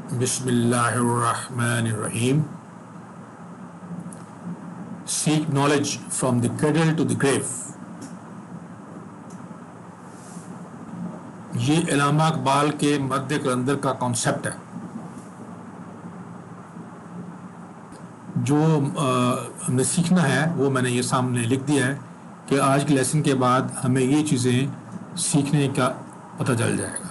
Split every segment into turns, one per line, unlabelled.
Bismillahirrahmanirrahim. Seek knowledge from the cradle to the grave. ये इलामा इकबाल के मध्य कलंदर का कॉन्सेप्ट है जो हमने सीखना है वो मैंने ये सामने लिख दिया है कि आज के लेसन के बाद हमें ये चीज़ें सीखने का पता चल जाएगा।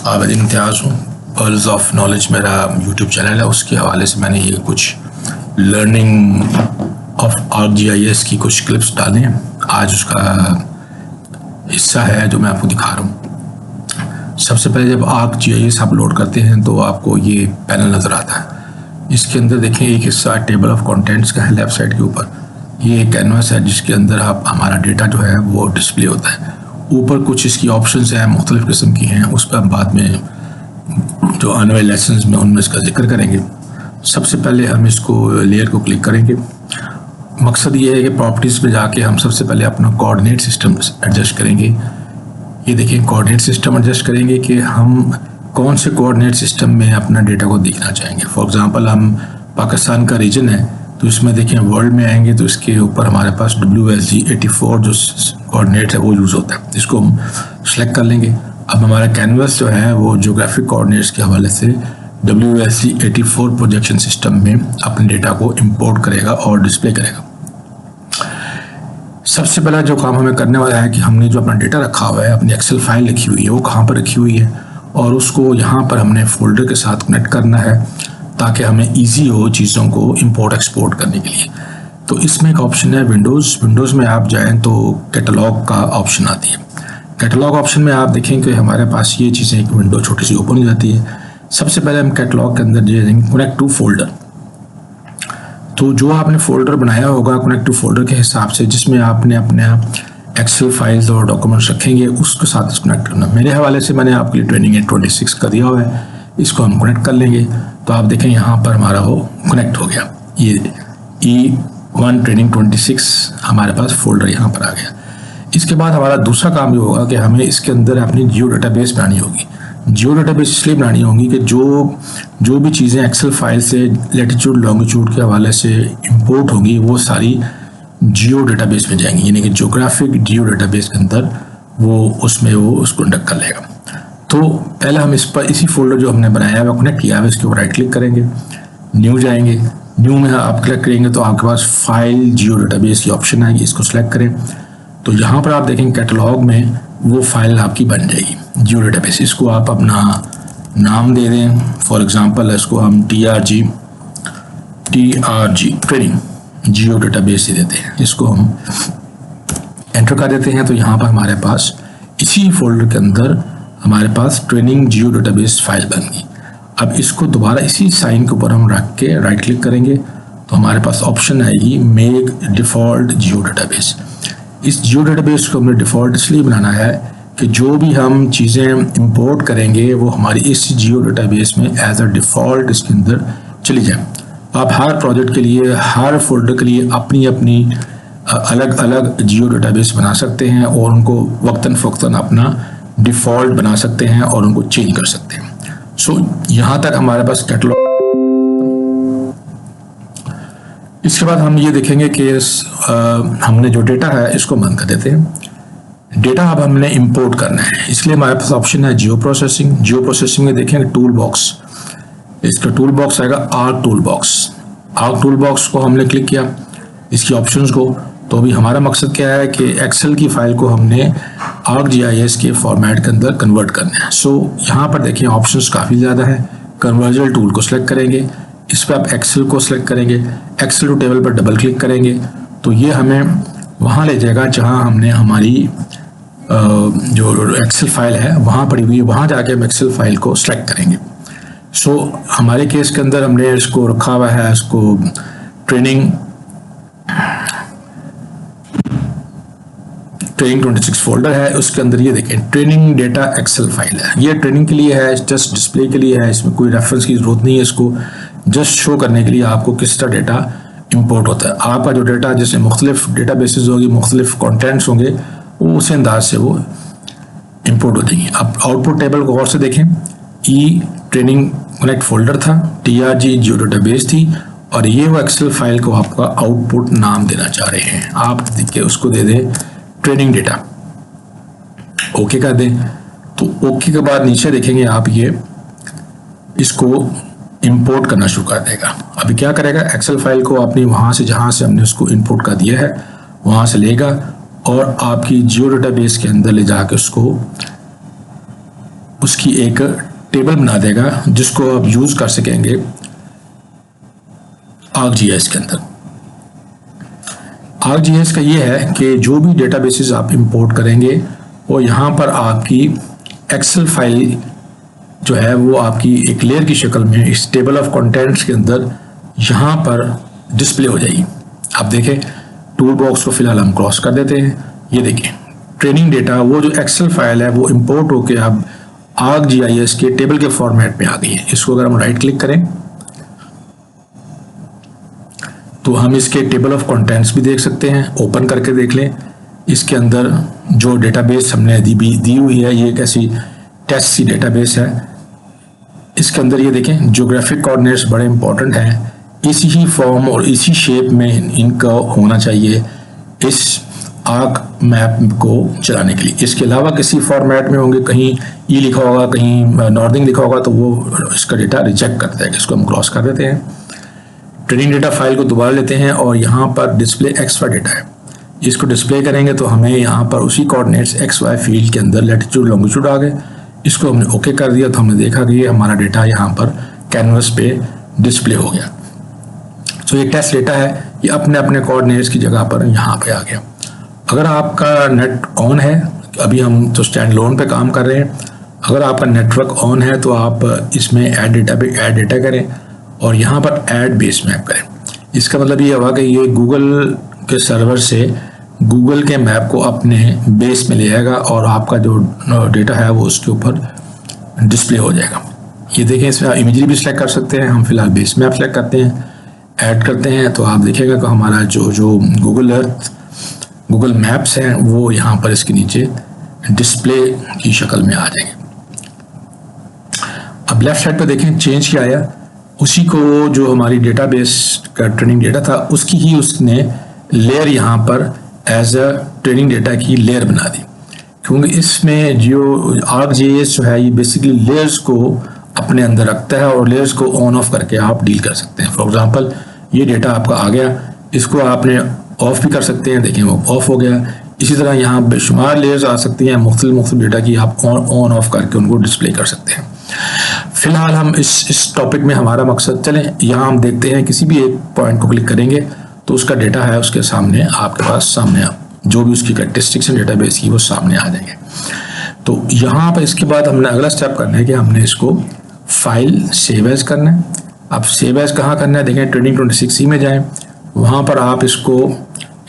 आबिद इम्तियाज़ हूँ। पर्ल्स ऑफ नॉलेज मेरा यूट्यूब चैनल है, उसके हवाले से मैंने ये कुछ लर्निंग ऑफ ArcGIS की कुछ क्लिप्स डाले हैं। आज उसका हिस्सा है जो मैं आपको दिखा रहा हूँ। सबसे पहले जब ArcGIS अपलोड करते हैं तो आपको ये पैनल नज़र आता है। इसके अंदर देखें एक हिस्सा टेबल ऑफ कंटेंट्स का है लेफ़्ट साइड के ऊपर। ये एक कैनवास है जिसके अंदर आप हमारा डेटा जो है वो डिस्प्ले होता है। ऊपर कुछ इसकी ऑप्शंस हैं, मुख्तलिफ़ किस्म की हैं, उस पर हम बाद में जो आने वाले लेसन्स में उनमें इसका जिक्र करेंगे। सबसे पहले हम इसको लेयर को क्लिक करेंगे। मकसद ये है कि प्रॉपर्टीज़ पे जाके हम सबसे पहले अपना कोऑर्डिनेट सिस्टम एडजस्ट करेंगे। ये देखिए कोऑर्डिनेट सिस्टम एडजस्ट करेंगे कि हम कौन से कोऑर्डिनेट सिस्टम में अपना डेटा को देखना चाहेंगे। फॉर एग्ज़ाम्पल हम पाकिस्तान का रीजन है तो इसमें देखें वर्ल्ड में आएंगे तो इसके ऊपर हमारे पास WSG84 जो कोऑर्डिनेट है वो यूज़ होता है। इसको हम सेलेक्ट कर लेंगे। अब हमारा कैनवस जो है वो ज्योग्राफिक कोऑर्डिनेट्स के हवाले से WSG84 प्रोजेक्शन सिस्टम में अपने डेटा को इंपोर्ट करेगा और डिस्प्ले करेगा। सबसे पहला जो काम हमें करने वाला है कि हमने जो अपना डेटा रखा हुआ है, अपनी एक्सेल फाइल लिखी हुई है, वो कहाँ पर रखी हुई है और उसको यहाँ पर हमने फोल्डर के साथ कनेक्ट करना है ताकि हमें इजी हो चीज़ों को इंपोर्ट एक्सपोर्ट करने के लिए। तो इसमें एक ऑप्शन है विंडोज़ में आप जाएं तो कैटलॉग का ऑप्शन आती है। कैटलॉग ऑप्शन में आप देखें कि हमारे पास ये चीज़ें एक विंडो छोटी सी ओपन हो जाती है। सबसे पहले हम कैटलॉग के अंदर जाएंगे कनेक्ट टू फोल्डर। तो जो आपने फोल्डर बनाया होगा कनेक्ट टू फोल्डर के हिसाब से जिसमें आपने अपने एक्सेल फाइल्स और डॉक्यूमेंट्स रखेंगे उसके साथ इसको कनेक्ट करना। मेरे हवाले से मैंने आपके लिए ट्रेनिंग 26 का दिया हुआ है, इसको हम कनेक्ट कर लेंगे। तो आप देखें यहाँ पर हमारा वो कनेक्ट हो गया। ये E1 ट्रेनिंग 26 हमारे पास फोल्डर यहाँ पर आ गया। इसके बाद हमारा दूसरा काम ये होगा कि हमें इसके अंदर अपनी जियो डेटाबेस बनानी होगी। जियो डेटाबेस इसलिए बनानी होगी कि जो भी चीज़ें एक्सेल फाइल से लैटिट्यूड लॉन्गिट्यूड के हवाले से इंपोर्ट होंगी वो सारी जियो डेटाबेस में जाएंगी, यानी कि ज्योग्राफिक जियो डेटाबेस के अंदर वो उसको कंडक्ट कर लेगा। तो पहले हम इसी फोल्डर जो हमने बनाया है कनेक्ट किया है इसके ऊपर राइट क्लिक करेंगे, न्यू जाएंगे। न्यू में आप क्लिक करेंगे तो आपके पास फाइल जियो डेटाबेस की ऑप्शन आएगी, इसको सेलेक्ट करें। तो यहाँ पर आप देखेंगे कैटलॉग में वो फाइल आपकी बन जाएगी जियो डेटाबेस। इसको आप अपना नाम दे दें, फॉर एग्जांपल इसको हम TRG ट्रेनिंग जियो डेटाबेस दे देते हैं। इसको हम एंटर कर देते हैं तो यहाँ पर हमारे पास इसी फोल्डर के अंदर हमारे पास ट्रेनिंग जियो डेटाबेस फाइल बन गई। अब इसको दोबारा इसी साइन के ऊपर हम रख के राइट क्लिक करेंगे तो हमारे पास ऑप्शन आएगी मेक डिफ़ॉल्ट जियो डेटाबेस। इस जियो डेटाबेस को हमने डिफ़ॉल्ट इसलिए बनाना है कि जो भी हम चीज़ें इंपोर्ट करेंगे वो हमारी इस जियो डेटाबेस में एज अ डिफ़ॉल्ट इसके अंदर चली जाए। आप हर प्रोजेक्ट के लिए हर फोल्डर के लिए अपनी अपनी अलग अलग जियो डेटाबेस बना सकते हैं और उनको वक्तन फ़ौक्तन अपना डिफ़ॉल्ट बना सकते हैं और उनको चेंज कर सकते हैं। सो यहाँ तक हमारे पास कैटलॉग। इसके बाद हम ये देखेंगे कि हमने जो डेटा है इसको बंद कर देते हैं। डेटा अब हमने इंपोर्ट करना है, इसलिए हमारे पास ऑप्शन है जियो प्रोसेसिंग। जियो प्रोसेसिंग में देखेंगे टूल बॉक्स, इसका टूल बॉक्स आएगा arc tool box. Arc tool box को हमने क्लिक किया इसकी ऑप्शंस को। तो अभी हमारा मकसद क्या है कि एक्सेल की फ़ाइल को हमने ArcGIS के फॉर्मेट के अंदर कन्वर्ट करना है। सो यहाँ पर देखिए ऑप्शंस काफ़ी ज़्यादा हैं। कन्वर्जन टूल को सिलेक्ट करेंगे, इस पर आप एक्सेल को सिलेक्ट करेंगे, एक्सेल टू टेबल पर डबल क्लिक करेंगे तो ये हमें वहाँ ले जाएगा जहाँ हमने हमारी जो एक्सेल फाइल है वहाँ पड़ी हुई है, वहाँ जाके हम एक्सेल फाइल को सिलेक्ट करेंगे। सो हमारे केस के अंदर हमने इसको रखा हुआ है, इसको ट्रेनिंग 26 फोल्डर है, उसके अंदर ये देखें ट्रेनिंग डेटा एक्सेल फाइल है। ये ट्रेनिंग के लिए है, जस्ट डिस्प्ले के लिए है, इसमें कोई रेफरेंस की ज़रूरत नहीं है। इसको जस्ट शो करने के लिए आपको किस तरह डेटा इंपोर्ट होता है। आपका जो डेटा जैसे मुख्तलिफ डेटा बेसिस होगी, मुख्तलिफ कॉन्टेंट्स होंगे, वो उसी अंदाज से वो इंपोर्ट हो जाएंगी। अब आउटपुट टेबल को और से देखें, ई ट्रेनिंग कनेक्ट फोल्डर था, TRG जियो डेटाबेस थी, और ये वो एक्सेल फाइल को आपका आउटपुट नाम देना चाह रहे हैं। आप देखिए उसको दे दें ट्रेनिंग डेटा, ओके कर दें। तो ओके के बाद नीचे देखेंगे आप ये इसको इंपोर्ट करना शुरू कर देगा। अभी क्या करेगा, एक्सेल फाइल को अपनी वहाँ से जहाँ से हमने उसको इंपोर्ट कर दिया है वहाँ से लेगा और आपकी जियो डेटाबेस के अंदर ले जाके उसको उसकी एक टेबल बना देगा जिसको आप यूज़ कर सकेंगे ArcGIS के अंदर। ArcGIS का ये है कि जो भी डेटाबेसेस आप इंपोर्ट करेंगे वो यहाँ पर आपकी एक्सेल फाइल जो है वो आपकी एक लेयर की शक्ल में इस टेबल ऑफ कंटेंट्स के अंदर यहाँ पर डिस्प्ले हो जाएगी। आप देखें टूल बॉक्स को फिलहाल हम क्रॉस कर देते हैं। ये देखें ट्रेनिंग डेटा वो जो एक्सेल फाइल है वो इंपोर्ट होकर अब ArcGIS के टेबल के फॉर्मेट में आ गई है। इसको अगर हम राइट क्लिक करें तो हम इसके टेबल ऑफ कंटेंट्स भी देख सकते हैं। ओपन करके देख लें, इसके अंदर जो डेटाबेस हमने दी हुई है ये एक ऐसी टेस्ट सी डेटाबेस है। इसके अंदर ये देखें ज्योग्राफिक कोऑर्डिनेट्स बड़े इंपॉर्टेंट हैं, इसी ही फॉर्म और इसी शेप में इनका होना चाहिए इस आर्क मैप को चलाने के लिए। इसके अलावा किसी फॉर्मेट में होंगे, कहीं ई लिखा होगा, कहीं नॉर्दिंग लिखा होगा, तो वो इसका डेटा रिजेक्ट कर देगा। इसको हम क्रॉस कर देते हैं। ट्रेनिंग डेटा फाइल को दोबारा लेते हैं और यहाँ पर डिस्प्ले एक्स्ट्रा डेटा है, इसको डिस्प्ले करेंगे तो हमें यहाँ पर उसी कोऑर्डिनेट्स XY फील्ड के अंदर लैटिट्यूड लॉन्गिट्यूड आ गए। इसको हमने ओके कर दिया तो हमने देखा कि ये हमारा डेटा यहाँ पर कैनवस पे डिस्प्ले हो गया। तो ये टेस्ट डेटा है, ये अपने अपने कोऑर्डिनेट्स की जगह पर यहाँ पे आ गया। अगर आपका नेट ऑन है, अभी हम तो स्टैंड लोन पे काम कर रहे हैं, अगर आपका नेटवर्क ऑन है तो आप इसमें ऐड डेटा पे ऐड डेटा करें और यहाँ पर ऐड बेस मैप करें। इसका मतलब ये हुआ कि ये गूगल के सर्वर से गूगल के मैप को अपने बेस में ले आएगा और आपका जो डेटा है वो उसके ऊपर डिस्प्ले हो जाएगा। ये देखें, इसमें इमेजरी भी सिलेक्ट कर सकते हैं। हम फिलहाल बेस मैप सेलेक्ट करते हैं, ऐड करते हैं तो आप देखेंगे कि हमारा जो गूगल अर्थ गूगल मैप्स हैं वो यहाँ पर इसके नीचे डिस्प्ले की शक्ल में आ जाएंगे। अब लेफ्ट साइड पर देखें चेंज किया आया, उसी को जो हमारी डेटाबेस का ट्रेनिंग डेटा था उसकी ही उसने लेयर यहाँ पर एज अ ट्रेनिंग डेटा की लेयर बना दी, क्योंकि इसमें जो ArcGIS जो है ये बेसिकली लेयर्स को अपने अंदर रखता है और लेयर्स को ऑन ऑफ करके आप डील कर सकते हैं। फॉर एग्जांपल ये डेटा आपका आ गया, इसको आपने ऑफ भी कर सकते हैं, देखें वो ऑफ हो गया। इसी तरह यहाँ बेशुमार लेयर्स आ सकती हैं मुख्तलिफ डेटा की, आप ऑन ऑफ करके उनको डिस्प्ले कर सकते हैं। फिलहाल हम इस टॉपिक में हमारा मकसद, चलें यहाँ हम देखते हैं किसी भी एक पॉइंट को क्लिक करेंगे तो उसका डेटा है उसके सामने आपके पास सामने जो भी उसकी कैरेक्टरिस्टिक्स हैं डेटाबेस की वो सामने आ जाएंगे। तो यहाँ पर इसके बाद हमने अगला स्टेप करना है कि हमने इसको फाइल सेव एज करना है। अब सेव एज कहाँ करना है, देखें ट्रेनिंग 26C में जाएं, वहाँ पर आप इसको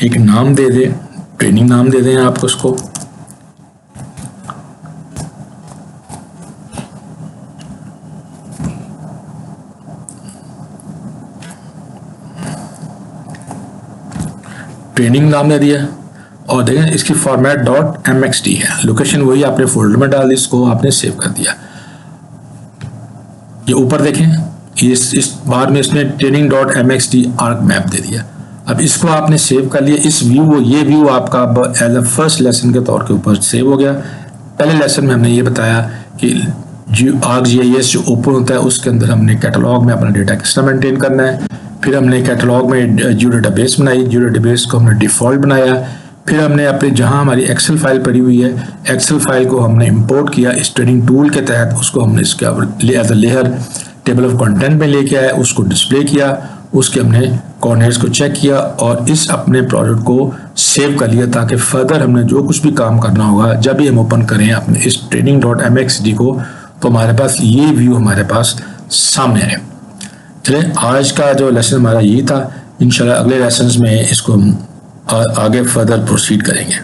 एक नाम दे दें, ट्रेनिंग नाम दे दें आप उसको। ट्रेनिंग नाम दे दिया और देखें इसकी फॉर्मेट .mxt है, लोकेशन वही आपने फोल्डर में डाल दी, इसको आपने सेव कर दिया। ये ऊपर देखें इस बार में इसने ट्रेनिंग .mxt आर्क मैप दे दिया। अब इसको आपने सेव कर लिया। इस ये व्यू आपका एज अ फर्स्ट लेसन के तौर के ऊपर सेव हो गया। पहले लेसन में हमने ये बताया कि जो ArcGIS जो ओपन होता है उसके अंदर हमने कैटलॉग में अपना डेटा किस तरह मेंटेन करना है। फिर हमने कैटलॉग में जियो डेटाबेस बनाई, जियो डेटाबेस को हमने डिफ़ॉल्ट बनाया। फिर हमने अपने जहां हमारी एक्सेल फाइल पड़ी हुई है, एक्सेल फाइल को हमने इंपोर्ट किया इस ट्रेनिंग टूल के तहत, उसको हमने इसका as a layer table of content में लेके आए, उसको डिस्प्ले किया, उसके हमने कोऑर्डिनेट्स को चेक किया और इस अपने प्रोजेक्ट को सेव कर लिया ताकि फर्दर हमने जो कुछ भी काम करना होगा जब भी हम ओपन करें अपने इस ट्रेनिंग .mxt को तो हमारे पास ये व्यू हमारे पास सामने आए। चलिए आज का जो लेसन हमारा यही था, इंशाल्लाह अगले लेसन्स में इसको हम आगे फर्दर प्रोसीड करेंगे।